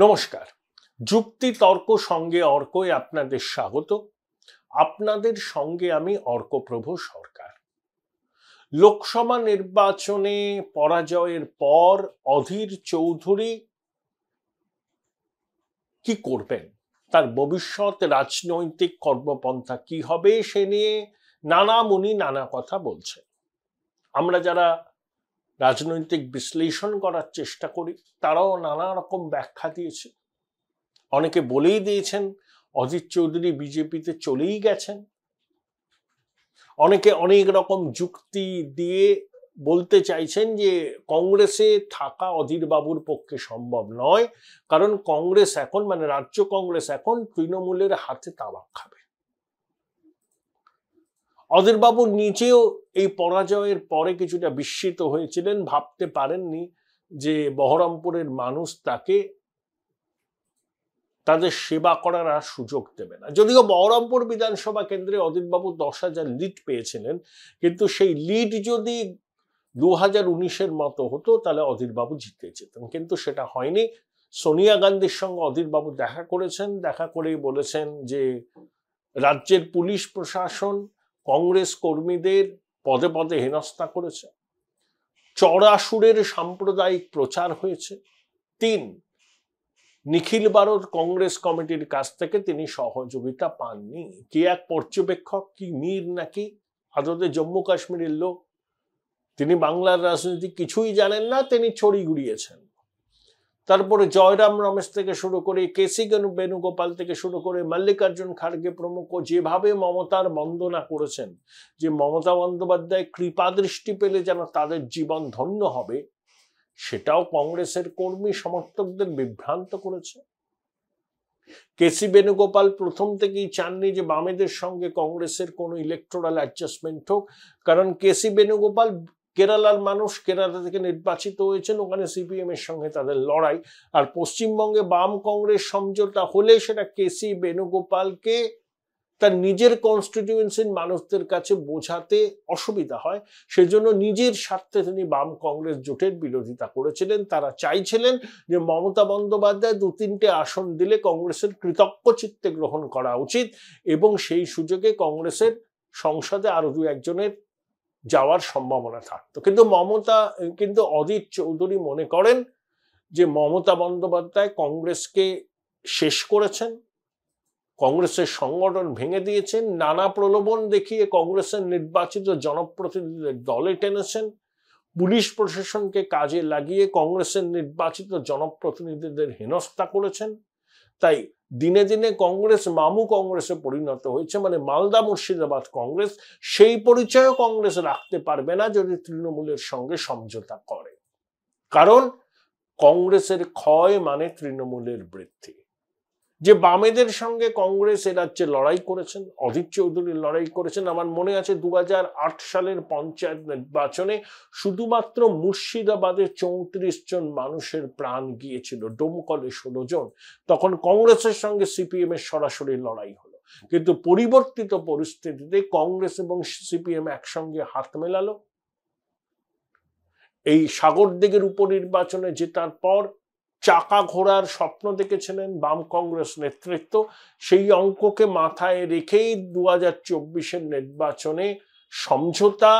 নমস্কার। যুক্তি তর্ক সঙ্গে অর্কই আপনাদের স্বাগত। আপনাদের সঙ্গে আমি অর্কপ্রভ সরকার। লোকসভা নির্বাচনে পরাজয়ের পর অধীর চৌধুরী কি করবেন, তার ভবিষ্যৎ রাজনৈতিক কর্মপন্থা কি হবে সে নিয়ে নানা মুনি নানা কথা বলছেন। আমরা যারা রাজনৈতিক বিশ্লেষণ করার চেষ্টা করি তারাও নানা রকম ব্যাখ্যা দিয়েছে। অনেকে বলেই দিয়েছেন অধীর চৌধুরী বিজেপিতে চলেই গেছেন। অনেকে অনেক রকম যুক্তি দিয়ে বলতে চাইছেন যে কংগ্রেসে থাকা অধীর বাবুর পক্ষে সম্ভব নয়, কারণ কংগ্রেস এখন রাজ্য কংগ্রেস এখন তৃণমূলের হাতে তাবাক খাবে। অধীর বাবু নিজেও এই পরাজয়ের পরে কিছুটা বিস্মিত হয়েছিলেন, ভাবতে পারেননি যে বহরমপুরের মানুষ তাকে তাদের সেবা করার আর সুযোগ দেবে না। যদিও বহরমপুর বিধানসভা কেন্দ্রে অধীরবাবু 10,000 লিড পেয়েছিলেন, কিন্তু সেই লিড যদি 2019-এর মতো হতো তাহলে অধীরবাবু জিতে যেতেন, কিন্তু সেটা হয়নি। সোনিয়া গান্ধীর সঙ্গে অধীরবাবু দেখা করেছেন, দেখা করেই বলেছেন যে রাজ্যের পুলিশ প্রশাসন কংগ্রেস কর্মীদের পদে পদে হেনস্থা করেছে। চড়া সুরের সাম্প্রদায়িক প্রচার হয়েছে। 3, নিখিল ভারত কংগ্রেস কমিটির কাছ থেকে তিনি সহযোগিতা পাননি। কি এক পর্যবেক্ষক, কি মীর নাকি আদতে জম্মু কাশ্মীরের লোক, তিনি বাংলার রাজনীতি কিছুই জানেন না, তিনি ছড়ি ঘুরিয়েছেন। তারপরে জয়রাম রমেশ থেকে শুরু করে কেসি বেণুগোপাল থেকে শুরু করে মল্লিকার্জুন খাড়গে প্রমুখ যেভাবে মমতার বন্দনা করেছেন, যে মমতা বন্দ্যোপাধ্যায় কৃপা দৃষ্টি পেলে যেন তাদের জীবন ধন্য হবে, সেটাও কংগ্রেসের কর্মী সমর্থকদের বিভ্রান্ত করেছে। কেসি বেণুগোপাল প্রথম থেকেই চাননি যে বামেদের সঙ্গে কংগ্রেসের কোনো ইলেকটোরাল অ্যাডজাস্টমেন্ট হোক, কারণ কেসি বেণুগোপাল কেরালার মানুষ, কেরালা থেকে নির্বাচিত হয়েছেন, ওখানে সিপিএম এর সঙ্গে তাদের লড়াই। আর পশ্চিমবঙ্গে বাম কংগ্রেস সমঝোতা হলে সেটা কেসি বেণুগোপালকে তার নিজের কনস্টিটিউয়েন্সির মানুষদের কাছে বোঝাতে অসুবিধা হয়। সেজন্য নিজের স্বার্থে তিনি বাম কংগ্রেস জোটের বিরোধিতা করেছিলেন। তারা চাইছিলেন যে মমতা বন্দ্যোপাধ্যায় 2-3টে আসন দিলে কংগ্রেসের কৃতজ্ঞ চিত্তে গ্রহণ করা উচিত, এবং সেই সুযোগে কংগ্রেসের সংসদে আরো 2-1জনের যাওয়ার সম্ভাবনা থাকতো। কিন্তু অধীর চৌধুরী মনে করেন যে মমতা বন্দ্যোপাধ্যায় কংগ্রেসকে শেষ করেছেন, কংগ্রেসের সংগঠন ভেঙে দিয়েছেন, নানা প্রলোভন দেখিয়ে কংগ্রেসের নির্বাচিত জনপ্রতিনিধিদের দলে টেনেছেন, পুলিশ প্রশাসনকে কাজে লাগিয়ে কংগ্রেসের নির্বাচিত জনপ্রতিনিধিদের হেনস্থা করেছেন। তাই দিনে দিনে কংগ্রেস মামু কংগ্রেসে পরিণত হয়েছে, মালদা মুর্শিদাবাদ কংগ্রেস। সেই পরিচয়ও কংগ্রেস রাখতে পারবে না যদি তৃণমূলের সঙ্গে সমঝোতা করে, কারণ কংগ্রেসের ক্ষয় মানে তৃণমূলের বৃদ্ধি। যে বামেদের সঙ্গে কংগ্রেস এ রাজ্যে লড়াই করেছেন, অধীর চৌধুরী লড়াই করেছেন। আমার মনে আছে 2008 সালের পঞ্চায়েত নির্বাচনে শুধুমাত্র মুর্শিদাবাদে 34 জন মানুষের প্রাণ গিয়েছিল, ডোমকলে 16 জন। তখন কংগ্রেসের সঙ্গে সিপিএম এর সরাসরি লড়াই হলো, কিন্তু পরিবর্তিত পরিস্থিতিতে কংগ্রেস এবং সিপিএম একসঙ্গে হাত মেলালো। এই সাগরদিঘির উপনির্বাচনে জেতার পর চাকা ঘোড়ার স্বপ্ন দেখেছিলেন বাম কংগ্রেস নেতৃত্ব। সেই অঙ্ককে মাথায় রেখেই 2024-এর নির্বাচনে সমঝোতা,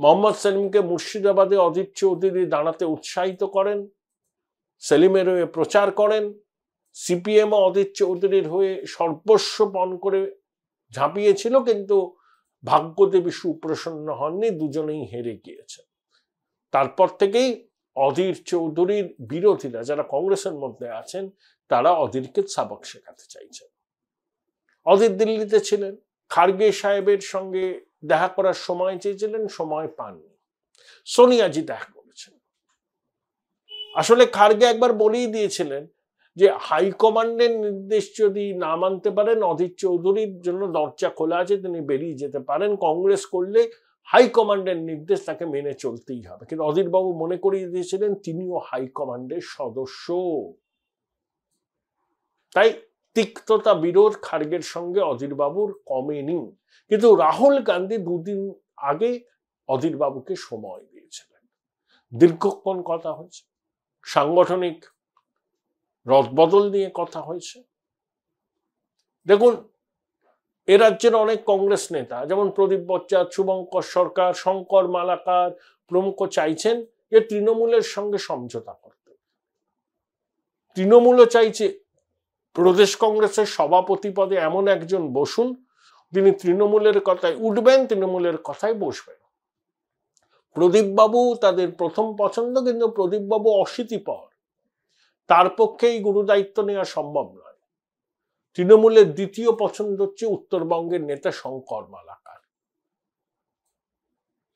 মোহাম্মদ সেলিমকে মুর্শিদাবাদে অধীর চৌধুরী দাঁড়াতে উৎসাহিত করেন, সেলিমের হয়ে প্রচার করেন। সিপিএম অধীর চৌধুরীর হয়ে সর্বস্ব পণ করে ঝাঁপিয়েছিল, কিন্তু ভাগ্যদেবী সুপ্রসন্ন হননি, দুজনেই হেরে গিয়েছে। তারপর থেকেই অধীর চৌধুরীর বিরোধীরা যারা কংগ্রেসের মধ্যে আছেন তারা অধীরকে সাবক শেখাতে চাইছেন। অধীর দিল্লিতে ছিলেন, খাড়গে সাহেবের সঙ্গে দেখা করার সময় চেয়েছিলেন, সময় পাননি। সোনিয়াজি দেখা করেছেন। আসলে খাড়গে একবার বলেই দিয়েছিলেন যে হাইকমান্ডের নির্দেশ যদি না মানতে পারেন, অধীর চৌধুরীর জন্য দরজা খোলা আছে, তিনি বেরিয়ে যেতে পারেন। কংগ্রেস করলে হাইকমান্ডের নির্দেশ তাকে মেনে চলতেই হবে। কিন্তু অধীরবাবু মনে করিয়ে দিয়েছিলেন তিনিও হাইকমান্ডের সদস্য। তাই তিক্ততা বিরোধ খাড়গের সঙ্গে অধীরবাবুর কমেনি। কিন্তু রাহুল গান্ধী 2 দিন আগে অধীরবাবুকে সময় দিয়েছিলেন, দীর্ঘক্ষণ কথা হয়েছে। সাংগঠনিক রদবদল নিয়ে কথা হয়েছে। দেখুন, এ রাজ্যের অনেক কংগ্রেস নেতা যেমন প্রদীপ বচ্চন, শুভঙ্কর সরকার, শঙ্কর মালাকার প্রমুখ চাইছেন যে তৃণমূলের সঙ্গে সমঝোতা করতে। তৃণমূলও চাইছে প্রদেশ কংগ্রেসের সভাপতি পদে এমন একজন বসুন, তিনি তৃণমূলের কথায় উঠবেন, তৃণমূলের কথায় বসবেন। প্রদীপবাবু তাদের প্রথম পছন্দ, কিন্তু প্রদীপবাবু অশীতিপর, তার পক্ষে এই গুরুদায়িত্ব নেওয়া সম্ভব নয়। তৃণমূলের দ্বিতীয় পছন্দ হচ্ছে উত্তরবঙ্গের নেতা শঙ্কর মালাকার।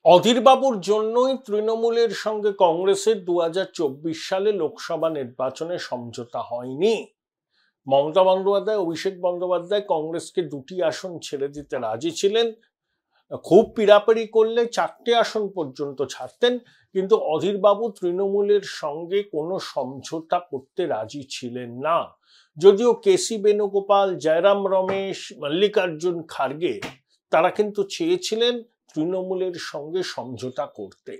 অধীরবাবুর জন্যই তৃণমূলের সঙ্গে কংগ্রেসের 2024 সালে লোকসভা নির্বাচনে সমঝোতা হয়নি। মমতা বন্দ্যোপাধ্যায়, অভিষেক বন্দ্যোপাধ্যায় কংগ্রেসকে 2টি আসন ছেড়ে দিতে রাজি ছিলেন, খুব পিড়াপিড়ি করলে 4টে আসন পর্যন্ত ছাড়তেন, কিন্তু অধীরবাবু তৃণমূলের সঙ্গে কোনো সমঝোতা করতে রাজি ছিলেন না। যদিও কেসি বেণুগোপাল, জয়রাম রমেশ, মল্লিকার্জুন খার্গে তারা কিন্তু চেয়েছিলেন তৃণমূলের সঙ্গে সমঝোতা করতে।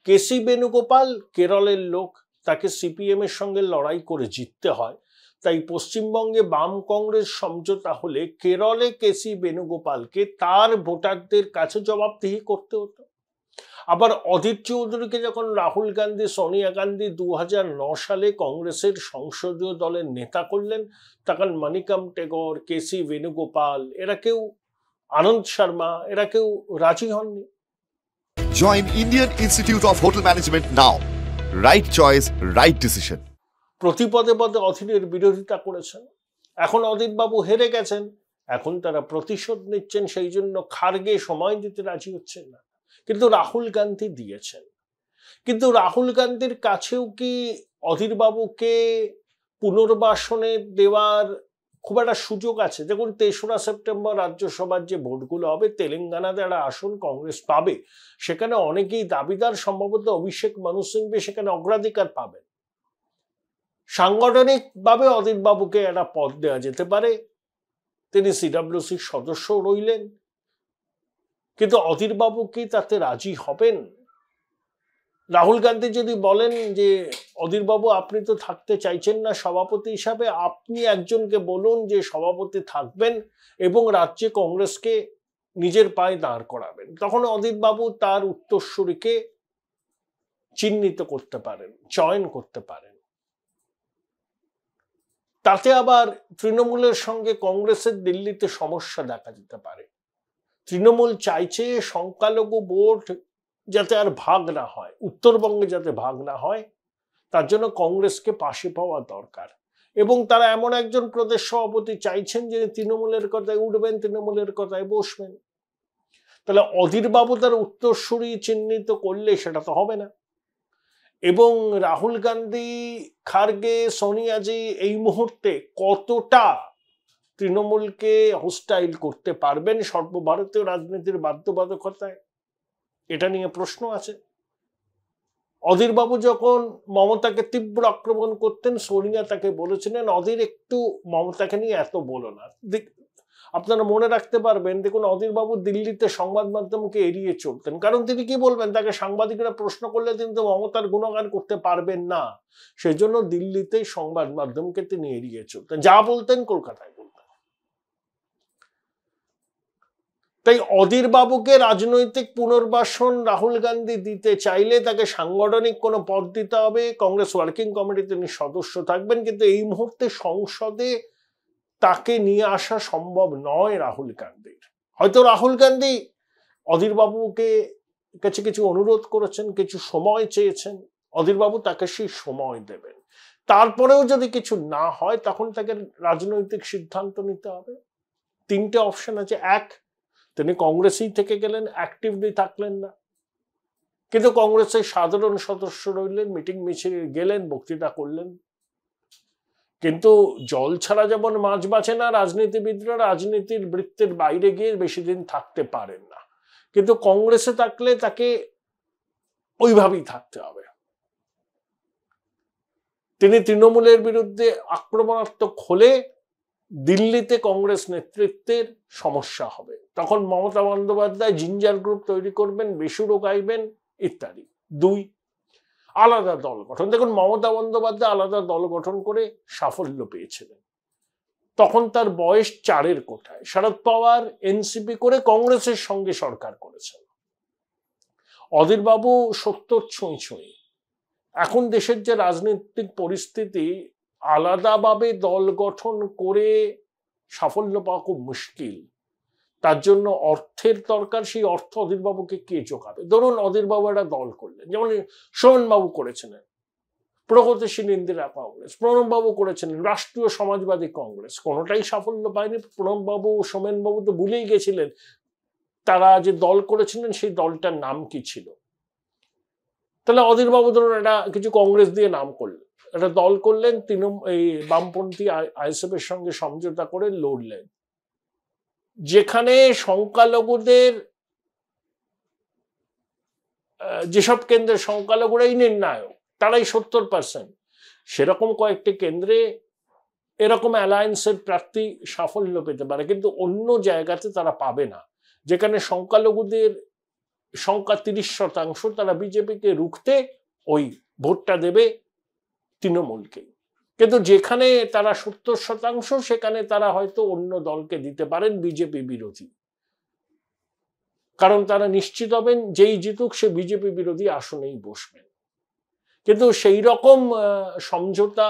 কেসি বেণুগোপাল কেরলের লোক, তাকে সিপিএম এর সঙ্গে লড়াই করে জিততে হয়, তাই পশ্চিমবঙ্গে বাম কংগ্রেস সমঝোতা হলে কেরলে কেসি বেণুগোপালকে তার ভোটারদের কাছে জবাবদিহি করতে হতো। আবার অধীর চৌধুরীকে যখন রাহুল গান্ধী, সোনিয়া গান্ধী 2009 সালে কংগ্রেসের সংসদীয় দলের নেতা করলেন, তখন মানিকম টেগর, কেসি বেণুগোপাল, এরা কেউ, আনন্দ শর্মা, এরা কেউ রাজি হননি। Join Indian Institute of Hotel Management now. Right choice, right decision. প্রতি পদে পদে অধীরের বিরোধিতা করেছেন। এখন অধীরবাবু হেরে গেছেন, এখন তারা প্রতিশোধ নিচ্ছেন, সেই জন্য খার্গে সময় দিতে রাজি হচ্ছেন না। কিন্তু রাহুল গান্ধী দিয়েছেন। কিন্তু রাহুল গান্ধীর কাছেও কি অধীরবাবুকে পুনর্বাসনে দেওয়ার খুব একটা সুযোগ আছে? দেখুন, 3রা সেপ্টেম্বর রাজ্যসভার যে ভোটগুলো হবে, তেলেঙ্গানাতে একটা আসন কংগ্রেস পাবে, সেখানে অনেকেই দাবিদার, সম্ভবত অভিষেক মনু সিংভি সেখানে অগ্রাধিকার পাবেন। সাংগঠনিকভাবে অধীরবাবুকে একটা পদ দেওয়া যেতে পারে, তিনি সিডব্লিউসির সদস্য রইলেন, কিন্তু অধীরবাবু কি তাতে রাজি হবেন? রাহুল গান্ধী যদি বলেন যে অধীরবাবু আপনি তো থাকতে চাইছেন না সভাপতি হিসাবে, আপনি একজনকে বলুন যে সভাপতি থাকবেন এবং রাজ্যে কংগ্রেসকে নিজের পায়ে দাঁড় করাবেন, তখন অধীরবাবু তার উত্তরসূরিকে চিহ্নিত করতে পারেন, চয়ন করতে পারেন। তাতে আবার তৃণমূলের সঙ্গে কংগ্রেসের দিল্লিতে সমস্যা দেখা দিতে পারে। তৃণমূল চাইছে সংখ্যালঘু ভোট যাতে আর ভাগ না হয়, উত্তরবঙ্গে যাতে ভাগ না হয়, তার জন্য কংগ্রেসকে পাশে পাওয়া দরকার। এবং তারা এমন একজন প্রদেশ সভাপতি চাইছেন যিনি তৃণমূলের কথায় উঠবেন, তৃণমূলের কথায় বসবেন। তাহলে অধীরবাবু তার উত্তরসূরি চিহ্নিত করলে সেটা তো হবে না। এবং রাহুল গান্ধী, খার্গে, সোনিয়াজি এই মুহূর্তে কতটা তৃণমূলকে হোস্টাইল করতে পারবেন সর্বভারতীয় রাজনীতির বাধ্যবাধকতায়, এটা নিয়ে প্রশ্ন আছে। অধীরবাবু যখন মমতাকে তীব্র আক্রমণ করতেন, সোনিয়া তাকে বলেছিলেন অধীর একটু মমতাকে নিয়ে এত বলো না। আপনারা মনে রাখতে পারবেন, দেখুন অধীরবাবু দিল্লিতে সংবাদ মাধ্যমকে এড়িয়ে চলতেন, কারণ তিনি কি বলবেন, তাকে সাংবাদিকরা প্রশ্ন করলে তিনি তো মমতার গুণগান করতে পারবেন না, সেই জন্য দিল্লিতে সংবাদ মাধ্যমকে তিনি এড়িয়ে চলতেন, যা বলতেন কলকাতায় বলতেন। তাই অধীরবাবুকে রাজনৈতিক পুনর্বাসন রাহুল গান্ধী দিতে চাইলে তাকে সাংগঠনিক কোনো পদ দিতে হবে, কংগ্রেস ওয়ার্কিং কমিটি তিনি সদস্য থাকবেন, কিন্তু এই মুহূর্তে সংসদে তাকে নিয়ে আসা সম্ভব নয় রাহুল গান্ধীর। হয়তো রাহুল গান্ধী অধীরবাবুকে কাছে কিছু অনুরোধ করেছেন, কিছু সময় চেয়েছেন, অধীরবাবু তাকে সেই সময় দেবেন। তারপরেও যদি কিছু না হয়, তখন তাকে রাজনৈতিক সিদ্ধান্ত নিতে হবে। 3টে অপশন আছে। এক, তিনি কংগ্রেসেই থেকে গেলেন, অ্যাক্টিভলি থাকলেন না, কিন্তু কংগ্রেসের সাধারণ সদস্য রইলেন, মিটিং মিছিলে গেলেন, বক্তৃতা করলেন, কিন্তু জল ছাড়া যেমন মাছ বাঁচে না, রাজনীতিবিদরা রাজনীতির বৃত্তের বাইরে গিয়ে বেশি দিন থাকতে পারেন না, কিন্তু কংগ্রেসে থাকলে তাকে ওইভাবেই থাকতে হবে। তিনি তৃণমূলের বিরুদ্ধে আক্রমণাত্মক হলে দিল্লিতে কংগ্রেস নেতৃত্বের সমস্যা হবে, তখন মমতা বন্দ্যোপাধ্যায় জিঞ্জার গ্রুপ তৈরি করবেন, বেসুরো গাইবেন ইত্যাদি। 2, আলাদা দল গঠন। দেখুন, মমতা বন্দ্যোপাধ্যায় আলাদা দল গঠন করে সাফল্য পেয়েছিলেন, তখন তার বয়স 4-এর কোঠায়। শরদ পাওয়ার এনসিপি করে কংগ্রেসের সঙ্গে সরকার করেছেন। অধীরবাবু 70 ছুঁই ছুঁই। এখন দেশের যে রাজনৈতিক পরিস্থিতি, আলাদাভাবে দল গঠন করে সাফল্য পাওয়া খুব মুশকিল। তার জন্য অর্থের দরকার। সেই অর্থ অধীরবাবুকে কে জোগাবে? ধরুন অধীরবাবু একটা দল করলেন, যেমন সোমেনবাবু করেছিলেন প্রগতিশীল ইন্দিরা কংগ্রেস, প্রণববাবু করেছিলেন রাষ্ট্রীয় সমাজবাদী কংগ্রেস, কোনোটাই সাফল্য পায়নি। প্রণববাবু, সোমেনবাবু তো ভুলেই গেছিলেন তারা যে দল করেছিলেন সেই দলটার নাম কি ছিল। তাহলে অধীরবাবু ধরুন একটা কিছু কংগ্রেস দিয়ে নাম করলেন, একটা দল করলেন, এই বামপন্থী আইএসএফ এর সঙ্গে সমঝোতা করে লড়লেন, যেখানে সংখ্যালঘুদের, যেসব কেন্দ্রে সংখ্যালঘুরাই নির্ণায়ক, তারাই 70%, সেরকম কয়েকটি কেন্দ্রে এরকম অ্যালায়েন্সের প্রার্থী সাফল্য পেতে পারে, কিন্তু অন্য জায়গাতে তারা পাবে না। যেখানে সংখ্যালঘুদের সংখ্যা 30%, তারা বিজেপিকে রুখতে ওই ভোটটা দেবে তৃণমূলকে। কিন্তু যেখানে তারা 70%, সেখানে তারা হয়তো অন্য দলকে দিতে পারেন বিজেপি বিরোধী, কারণ তারা নিশ্চিত হবেন যেই জিতুক সে বিজেপি বিরোধী আসনেই বসবেন। কিন্তু সেই রকম সমঝোতা,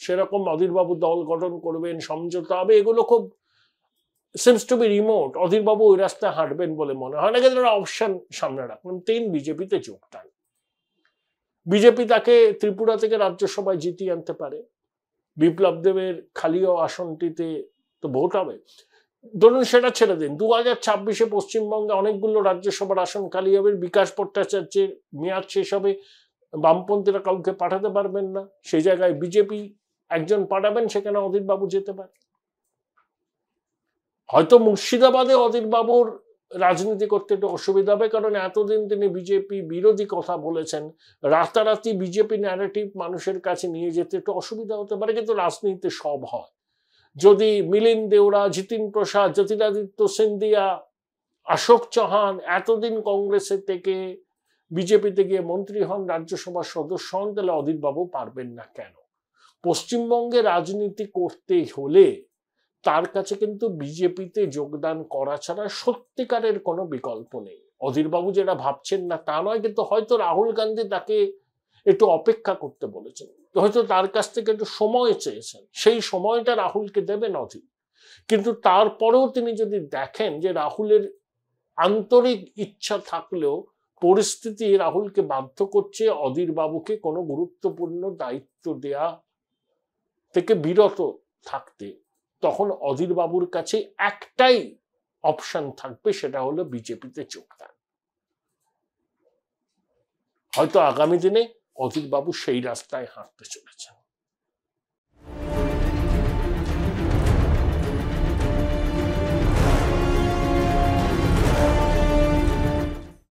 সেরকম অধীরবাবু দল গঠন করবেন, সমঝোতা হবে, এগুলো খুব সিমস টু বি রিমোট। অধীরবাবু ওই রাস্তায় হাঁটবেন বলে মনে হয় না। কিন্তু অপশন সামনে রাখবেন, 3 বিজেপিতে যোগদান। বিজেপি তাকে ত্রিপুরা থেকে রাজ্যসভায় জিতিয়ে আনতে পারে। বিপ্লব দেবের খালিও আসনটিতে তো ভোট হবে। ধরুন সেটা ছেড়ে দিন, 2026-এ পশ্চিমবঙ্গে অনেকগুলো রাজ্যসভার আসন খালি হবে, বিকাশ ভট্টাচার্যের মেয়াদ শেষ হবে, বামপন্থীরা কাউকে পাঠাতে পারবেন না, সেই জায়গায় বিজেপি একজন পাঠাবেন, সেখানে অধীরবাবু যেতে পারে। হয়তো মুর্শিদাবাদে অধীরবাবুর রাজনীতি করতে একটু অসুবিধা হবে, কারণ এতদিন তিনি বিজেপি বিরোধী কথা বলেছেন, রাতারাতি বিজেপি ন্যারেটিভ মানুষের কাছে নিয়ে যেতে একটু অসুবিধা হতে পারে। কিন্তু রাজনীতিতে সব হয়। যদি মিলিন্দ দেওরা, জিতিন প্রসাদ, জ্যোতিরাদিত্য সিন্ধিয়া, অশোক চৌহান এতদিন কংগ্রেসের থেকে বিজেপিতে গিয়ে মন্ত্রী হন, রাজ্যসভার সদস্য হন, তাহলে অধীরবাবু পারবেন না কেন? পশ্চিমবঙ্গে রাজনীতি করতে হলে তার কাছে কিন্তু বিজেপিতে যোগদান করা ছাড়া সত্যিকারের কোনো বিকল্প নেই। অধীরবাবু যেটা ভাবছেন না তা নয়, কিন্তু হয়তো রাহুল গান্ধী তাকে একটু অপেক্ষা করতে বলেছেন, হয়তো তার কাছ থেকে একটু সময় চেয়েছেন, সেই সময়টা রাহুলকে দেবেন অধীর। কিন্তু তারপরেও তিনি যদি দেখেন যে রাহুলের আন্তরিক ইচ্ছা থাকলেও পরিস্থিতি রাহুলকে বাধ্য করছে অধীরবাবুকে কোনো গুরুত্বপূর্ণ দায়িত্ব দেয়া থেকে বিরত থাকতে, তখন অধীরবাবুর কাছে একটাই অপশন থাকবে, সেটা হলো বিজেপিতে যোগদান। হয়তো আগামী দিনে অধীরবাবু সেই রাস্তায় হাঁটতে চলেছেন।